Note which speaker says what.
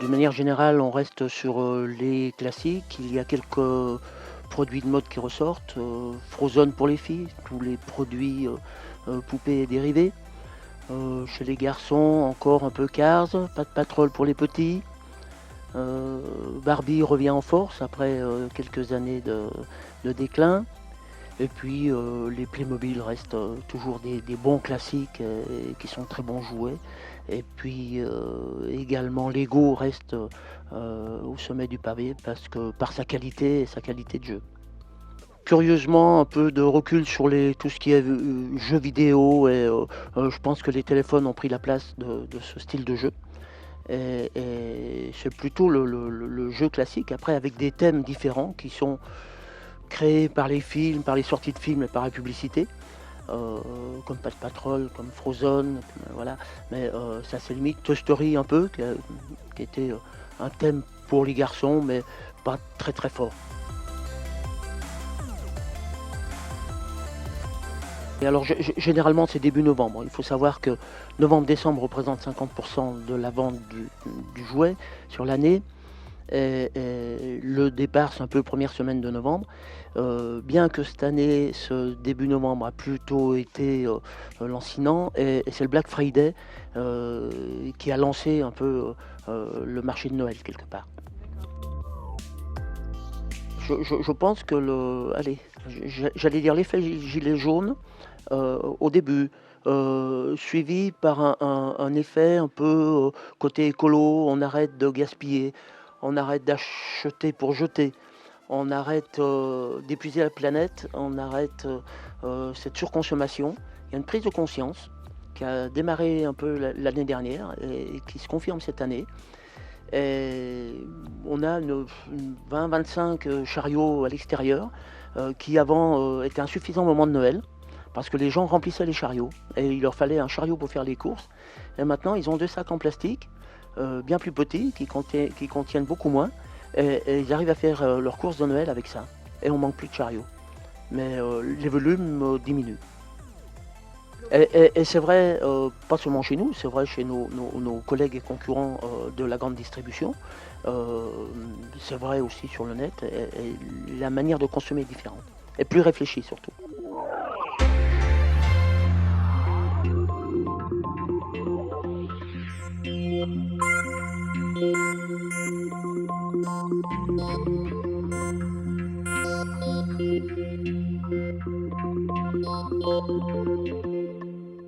Speaker 1: d'une manière générale, on reste sur, les classiques. Il y a quelques produits de mode qui ressortent, Frozen pour les filles, tous les produits, poupées et dérivés. Chez les garçons, encore un peu Cars, Paw Patrol pour les petits. Heu, Barbie revient en force après, quelques années de déclin. Et puis, les Playmobil restent, toujours des bons classiques, et qui sont très bons jouets. Et puis, également Lego reste, au sommet du pavé parce que par sa qualité et sa qualité de jeu. Curieusement, un peu de recul sur tout ce qui est, jeux vidéo et je pense que les téléphones ont pris la place de ce style de jeu et c'est plutôt le jeu classique après avec des thèmes différents qui sont créés par les films, par les sorties de films et par la publicité, heu, comme Paw Patrol, comme Frozen, voilà. Mais, ça c'est limite Toy Story un peu, qui était, un thème pour les garçons, mais pas très, très fort. Et alors généralement c'est début novembre. Il faut savoir que novembre-décembre représente 50 de la vente du jouet sur l'année. Et le départ, c'est un peu première semaine de novembre. Bien que cette année, ce début novembre a plutôt été, lancinant et c'est le Black Friday, qui a lancé un peu, le marché de Noël quelque part. Je pense que j'allais dire l'effet gilet jaune, au début, suivi par un effet un peu, côté écolo, on arrête de gaspiller, on arrête d'acheter pour jeter, on arrête, d'épuiser la planète, on arrête, cette surconsommation. Il y a une prise de conscience qui a démarré un peu l'année dernière et qui se confirme cette année. Et on a une 20-25, chariots à l'extérieur, qui avant, étaient insuffisants au moment de Noël, parce que les gens remplissaient les chariots et il leur fallait un chariot pour faire les courses. Et maintenant, ils ont 2 sacs en plastique, bien plus petits, qui contiennent beaucoup moins et ils arrivent à faire, leurs courses de Noël avec ça et on manque plus de chariots. Mais, les volumes, diminuent. Et c'est vrai, pas seulement chez nous, c'est vrai chez nos collègues et concurrents, de la grande distribution. C'est vrai aussi sur le net et la manière de consommer est différente et plus réfléchie surtout.